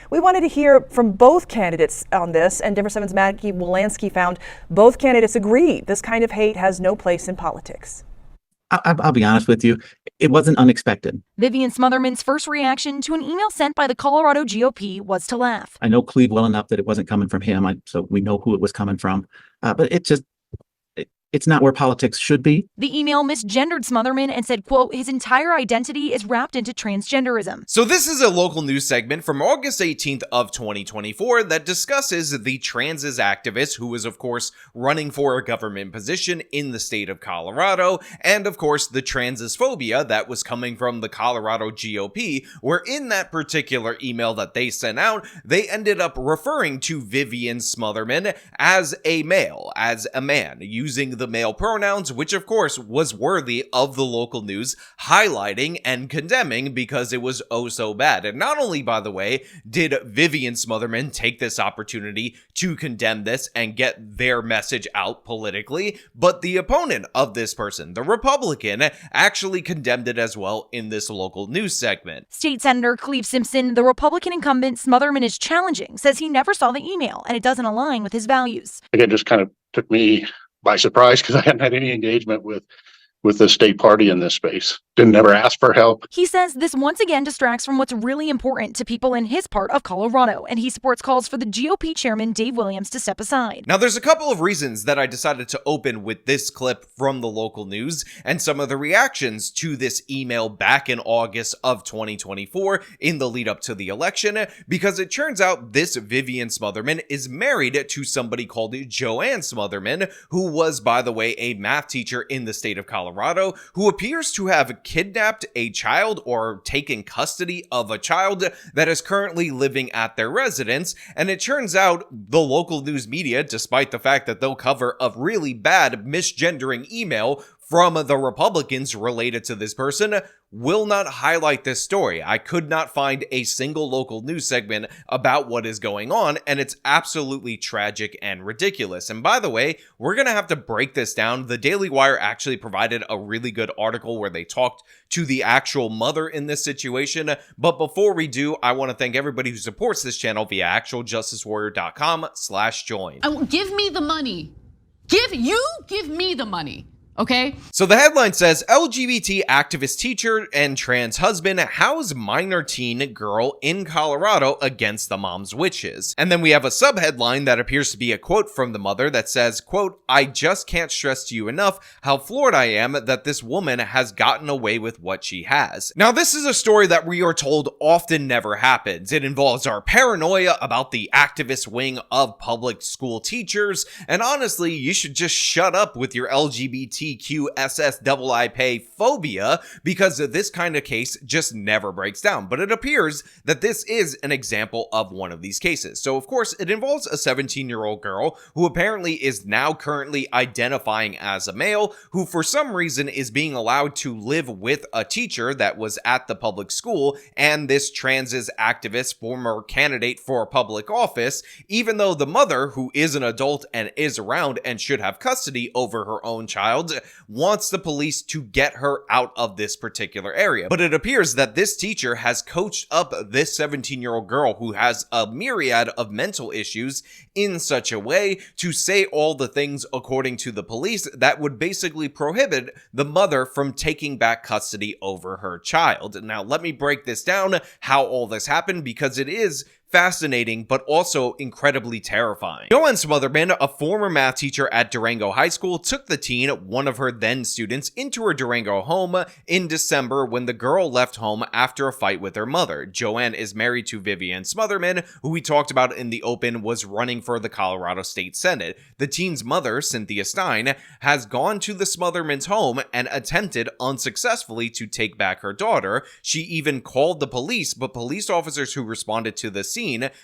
We wanted to hear from both candidates on this, and Denver 7's Maggie Wolanski found both candidates agree this kind of hate has no place in politics. I'll be honest with you, it wasn't unexpected. Vivian Smotherman's first reaction to an email sent by the Colorado GOP was to laugh. I know Cleve well enough that it wasn't coming from him, so we know who it was coming from. But it's not where politics should be. The email misgendered Smotherman and said, quote, his entire identity is wrapped into transgenderism. So this is a local news segment from August 18th of 2024 that discusses the transes activist who is, of course, running for a government position in the state of Colorado, and, of course, the transphobia that was coming from the Colorado GOP, where in that particular email that they sent out, they ended up referring to Vivian Smotherman as a male, as a man, using the male pronouns, which of course was worthy of the local news highlighting and condemning because it was oh so bad. And not only, by the way, did Vivian Smotherman take this opportunity to condemn this and get their message out politically, but the opponent of this person, the Republican, actually condemned it as well in this local news segment. State Senator Cleve Simpson, the Republican incumbent Smotherman is challenging, says he never saw the email and it doesn't align with his values. It just kind of took me by surprise because I hadn't had any engagement with the state party in this space. Didn't ever ask for help. He says this once again distracts from what's really important to people in his part of Colorado, and he supports calls for the GOP chairman Dave Williams to step aside. Now, there's a couple of reasons that I decided to open with this clip from the local news and some of the reactions to this email back in August of 2024 in the lead up to the election, because it turns out this Vivian Smotherman is married to somebody called Joanne Smotherman, who was, by the way, a math teacher in the state of Colorado, who appears to have kidnapped a child or taken custody of a child that is currently living at their residence. And it turns out the local news media, despite the fact that they'll cover a really bad misgendering email from the Republicans related to this person, will not highlight this story. I could not find a single local news segment about what is going on, and it's absolutely tragic and ridiculous. And by the way, we're going to have to break this down. The Daily Wire actually provided a really good article where they talked to the actual mother in this situation. But before we do, I want to thank everybody who supports this channel via actualjusticewarrior.com/join. Give me the money. Give me the money. Okay. So the headline says, LGBT activist teacher and trans husband house minor teen girl in Colorado against the mom's wishes. And then we have a subheadline that appears to be a quote from the mother that says, quote, I just can't stress to you enough how floored I am that this woman has gotten away with what she has. Now, this is a story that we are told often never happens. It involves our paranoia about the activist wing of public school teachers. And honestly, you should just shut up with your LGBTQSSII phobia, because this kind of case just never breaks down. But it appears that this is an example of one of these cases. So of course it involves a 17-year-old girl who apparently is now currently identifying as a male, who for some reason is being allowed to live with a teacher that was at the public school and this transes activist, former candidate for public office, even though the mother, who is an adult and is around and should have custody over her own child, wants the police to get her out of this particular area. But it appears that this teacher has coached up this 17-year-old girl who has a myriad of mental issues in such a way to say all the things, according to the police, that would basically prohibit the mother from taking back custody over her child. Now, let me break this down, how all this happened, because it is fascinating, but also incredibly terrifying. Joanne Smotherman, a former math teacher at Durango High School, took the teen, one of her then students, into her Durango home in December when the girl left home after a fight with her mother. Joanne is married to Vivian Smotherman, who we talked about in the open was running for the Colorado State Senate. The teen's mother, Cynthia Stein, has gone to the Smotherman's home and attempted unsuccessfully to take back her daughter. She even called the police, but police officers who responded to the scene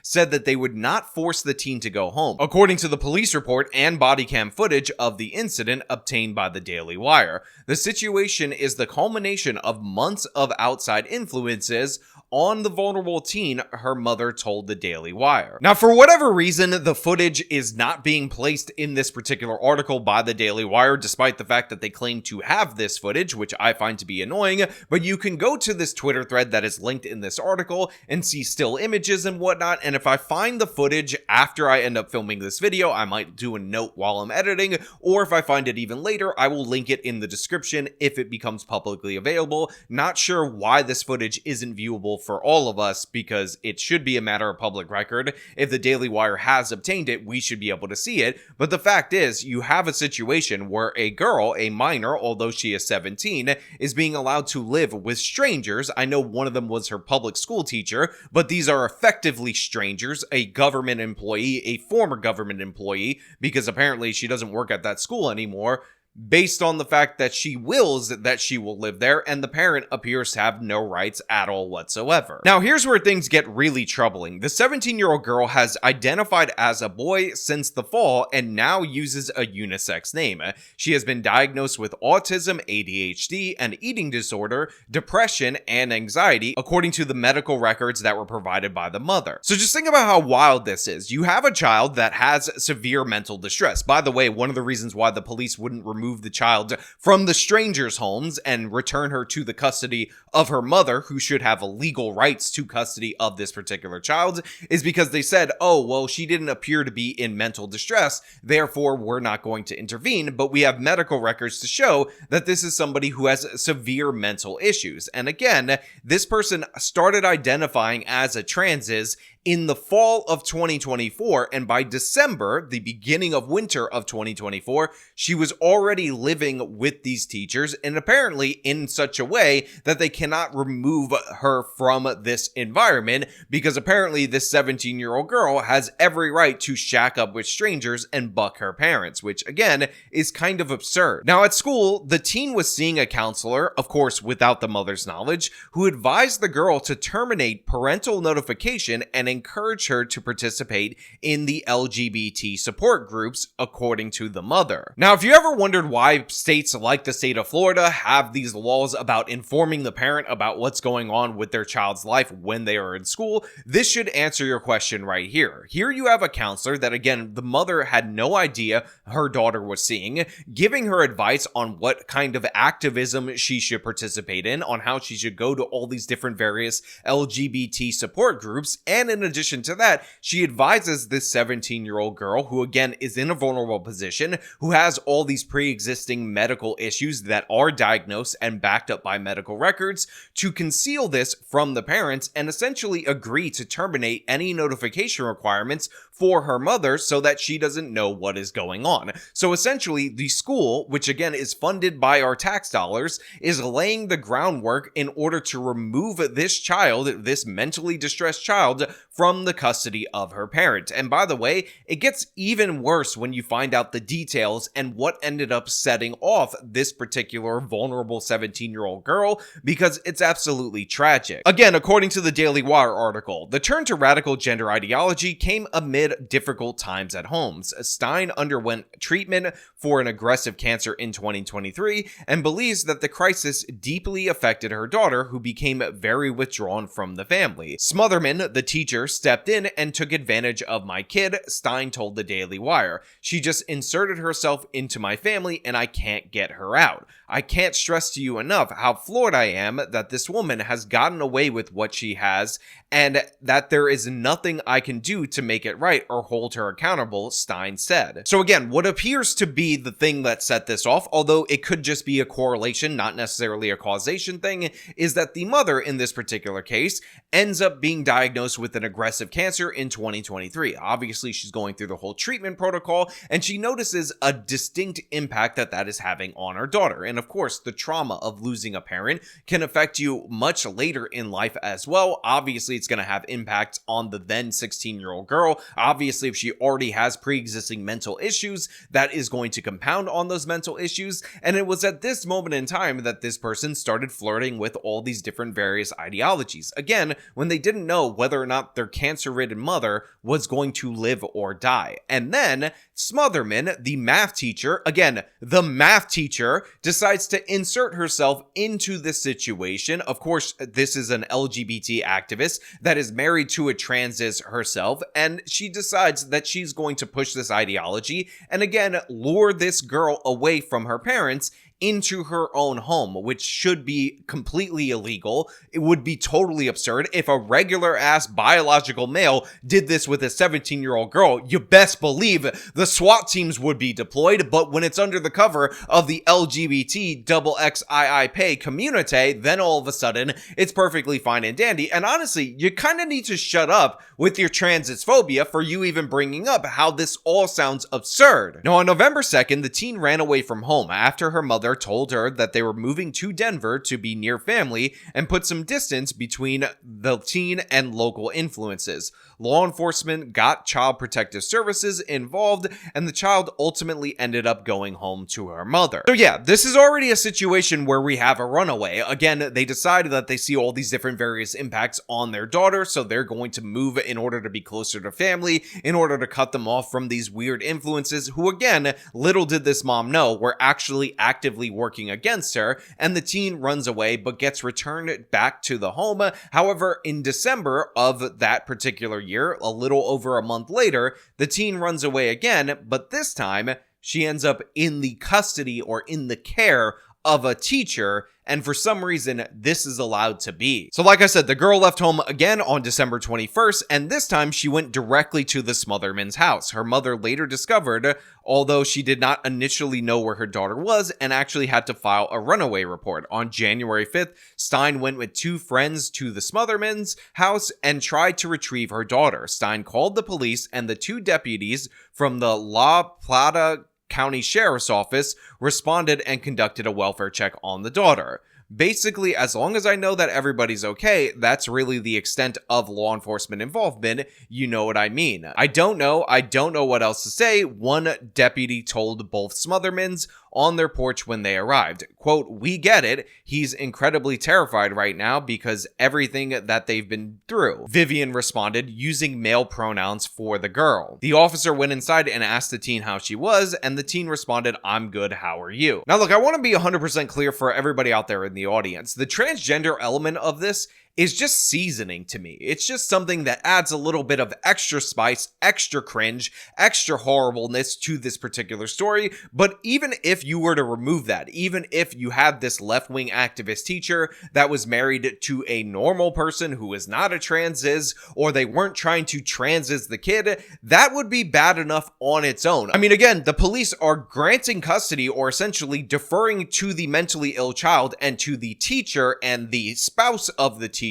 said that they would not force the teen to go home, according to the police report and body cam footage of the incident obtained by the Daily Wire. The situation is the culmination of months of outside influences, on the vulnerable teen, her mother told the Daily Wire. Now, for whatever reason, the footage is not being placed in this particular article by the Daily Wire, despite the fact that they claim to have this footage, which I find to be annoying. But you can go to this Twitter thread that is linked in this article and see still images and whatnot. And if I find the footage after I end up filming this video, I might do a note while I'm editing, or if I find it even later, I will link it in the description if it becomes publicly available. Not sure why this footage isn't viewable for all of us, because it should be a matter of public record. If the Daily Wire has obtained it, we should be able to see it. But the fact is, you have a situation where a girl, a minor, although she is 17, is being allowed to live with strangers. I know one of them was her public school teacher, but these are effectively strangers, a government employee, a former government employee, because apparently she doesn't work at that school anymore, based on the fact that she wills that she will live there, and the parent appears to have no rights at all whatsoever. Now, here's where things get really troubling. The 17-year-old girl has identified as a boy since the fall and now uses a unisex name. She has been diagnosed with autism, ADHD, an eating disorder, depression, and anxiety, according to the medical records that were provided by the mother. So just think about how wild this is. You have a child that has severe mental distress. By the way, one of the reasons why the police wouldn't remove the child from the strangers' homes and return her to the custody of her mother, who should have legal rights to custody of this particular child, is because they said, oh, well, she didn't appear to be in mental distress, therefore we're not going to intervene. But we have medical records to show that this is somebody who has severe mental issues. And again, this person started identifying as a transis in the fall of 2024, and by December, the beginning of winter of 2024, she was already living with these teachers, and apparently in such a way that they cannot remove her from this environment, because apparently this 17-year-old girl has every right to shack up with strangers and buck her parents, which again is kind of absurd. Now at school, the teen was seeing a counselor, of course without the mother's knowledge, who advised the girl to terminate parental notification and encourage her to participate in the LGBT support groups, according to the mother. Now, if you ever wondered why states like the state of Florida have these laws about informing the parent about what's going on with their child's life when they are in school, this should answer your question right here. Here you have a counselor that, again, the mother had no idea her daughter was seeing, giving her advice on what kind of activism she should participate in, on how she should go to all these different various LGBT support groups, and in addition to that, she advises this 17-year-old girl, who again is in a vulnerable position, who has all these pre-existing medical issues that are diagnosed and backed up by medical records, to conceal this from the parents and essentially agree to terminate any notification requirements for her mother so that she doesn't know what is going on. So essentially, the school, which again is funded by our tax dollars, is laying the groundwork in order to remove this child, this mentally distressed child, from the custody of her parent. And by the way, it gets even worse when you find out the details and what ended up setting off this particular vulnerable 17-year-old girl, because it's absolutely tragic. Again, according to the Daily Wire article, the turn to radical gender ideology came amid difficult times at home. Stein underwent treatment for an aggressive cancer in 2023 and believes that the crisis deeply affected her daughter, who became very withdrawn from the family. Smotherman, the teacher, stepped in and took advantage of my kid, Stein told the Daily Wire. She just inserted herself into my family and I can't get her out. I can't stress to you enough how floored I am that this woman has gotten away with what she has, and that there is nothing I can do to make it right or hold her accountable, Stein said. So again, what appears to be the thing that set this off, although it could just be a correlation, not necessarily a causation thing, is that the mother in this particular case ends up being diagnosed with an aggressive cancer in 2023. Obviously, she's going through the whole treatment protocol, and she notices a distinct impact that is having on her daughter. And of course, the trauma of losing a parent can affect you much later in life as well. Obviously, it's going to have impact on the then 16-year-old girl. Obviously, if she already has pre-existing mental issues, that is going to compound on those mental issues. And it was at this moment in time that this person started flirting with all these different various ideologies. Again, when they didn't know whether or not their cancer-ridden mother was going to live or die. And then Smotherman, the math teacher, again, the math teacher, decided decides to insert herself into this situation. Of course, this is an LGBT activist that is married to a transis herself, and she decides that she's going to push this ideology and again lure this girl away from her parents into her own home, which should be completely illegal. It would be totally absurd if a regular ass biological male did this with a 17-year-old girl. You best believe the SWAT teams would be deployed, but when it's under the cover of the LGBT XXII community, then all of a sudden it's perfectly fine and dandy. And honestly, you kind of need to shut up with your transphobia for you even bringing up how this all sounds absurd. Now, on November 2nd, the teen ran away from home after her mother told her that they were moving to Denver to be near family and put some distance between the teen and local influences. Law enforcement got Child Protective Services involved, and the child ultimately ended up going home to her mother. So yeah, this is already a situation where we have a runaway. Again, they decided that they see all these different various impacts on their daughter, so they're going to move in order to be closer to family, in order to cut them off from these weird influences who, again, little did this mom know, were actually actively working against her, and the teen runs away but gets returned back to the home. However, in December of that particular year, a little over a month later, the teen runs away again, but this time she ends up in the custody or in the care of a teacher, and for some reason, this is allowed to be. So like I said, the girl left home again on December 21st, and this time she went directly to the Smotherman's house. Her mother later discovered, although she did not initially know where her daughter was, and actually had to file a runaway report. On January 5th, Stein went with two friends to the Smotherman's house and tried to retrieve her daughter. Stein called the police, and the two deputies from the La Plata County Sheriff's Office responded and conducted a welfare check on the daughter. Basically, as long as I know that everybody's okay, that's really the extent of law enforcement involvement. You know what I mean. I don't know what else to say. One deputy told both Smothermans on their porch when they arrived, quote, "We get it. He's incredibly terrified right now because everything that they've been through." Vivian responded using male pronouns for the girl. The officer went inside and asked the teen how she was, and the teen responded, "I'm good, how are you?" Now look, I want to be 100% clear for everybody out there in the audience. The transgender element of this is just seasoning to me. It's just something that adds a little bit of extra spice, extra cringe, extra horribleness to this particular story. But even if you were to remove that, even if you had this left-wing activist teacher that was married to a normal person who is not a transis, or they weren't trying to transis the kid, that would be bad enough on its own. I mean, again, the police are granting custody or essentially deferring to the mentally ill child and to the teacher and the spouse of the teacher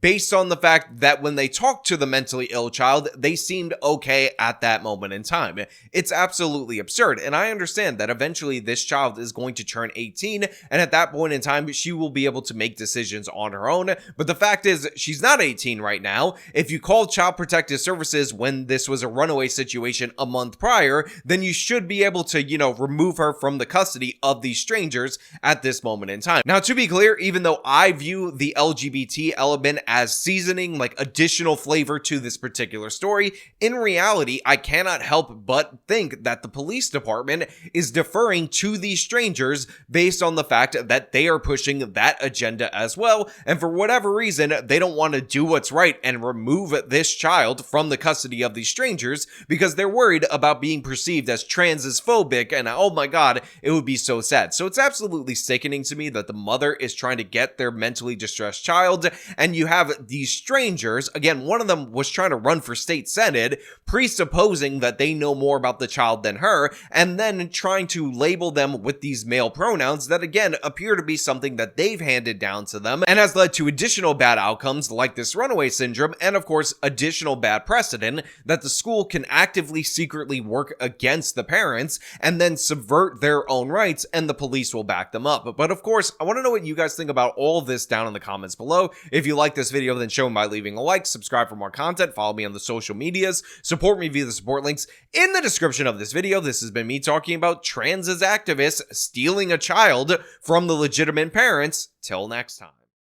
based on the fact that when they talked to the mentally ill child, they seemed okay at that moment in time. It's absolutely absurd, and I understand that eventually this child is going to turn 18, and at that point in time, she will be able to make decisions on her own, but the fact is, she's not 18 right now. If you called Child Protective Services when this was a runaway situation a month prior, then you should be able to, remove her from the custody of these strangers at this moment in time. Now, to be clear, even though I view the LGBT element as seasoning, like additional flavor to this particular story, in reality, I cannot help but think that the police department is deferring to these strangers based on the fact that they are pushing that agenda as well, and for whatever reason, they don't want to do what's right and remove this child from the custody of these strangers because they're worried about being perceived as transphobic, and oh my god, it would be so sad. So it's absolutely sickening to me that the mother is trying to get their mentally distressed child, and you have these strangers, again, one of them was trying to run for state senate, presupposing that they know more about the child than her, and then trying to label them with these male pronouns that, again, appear to be something that they've handed down to them, and has led to additional bad outcomes like this runaway syndrome, and of course, additional bad precedent that the school can actively secretly work against the parents and then subvert their own rights, and the police will back them up. But of course, I want to know what you guys think about all of this down in the comments below. If you like this video, then show me by leaving a like, subscribe for more content, follow me on the social medias, support me via the support links in the description of this video. This has been me talking about trans as activists stealing a child from the legitimate parents. Till next time.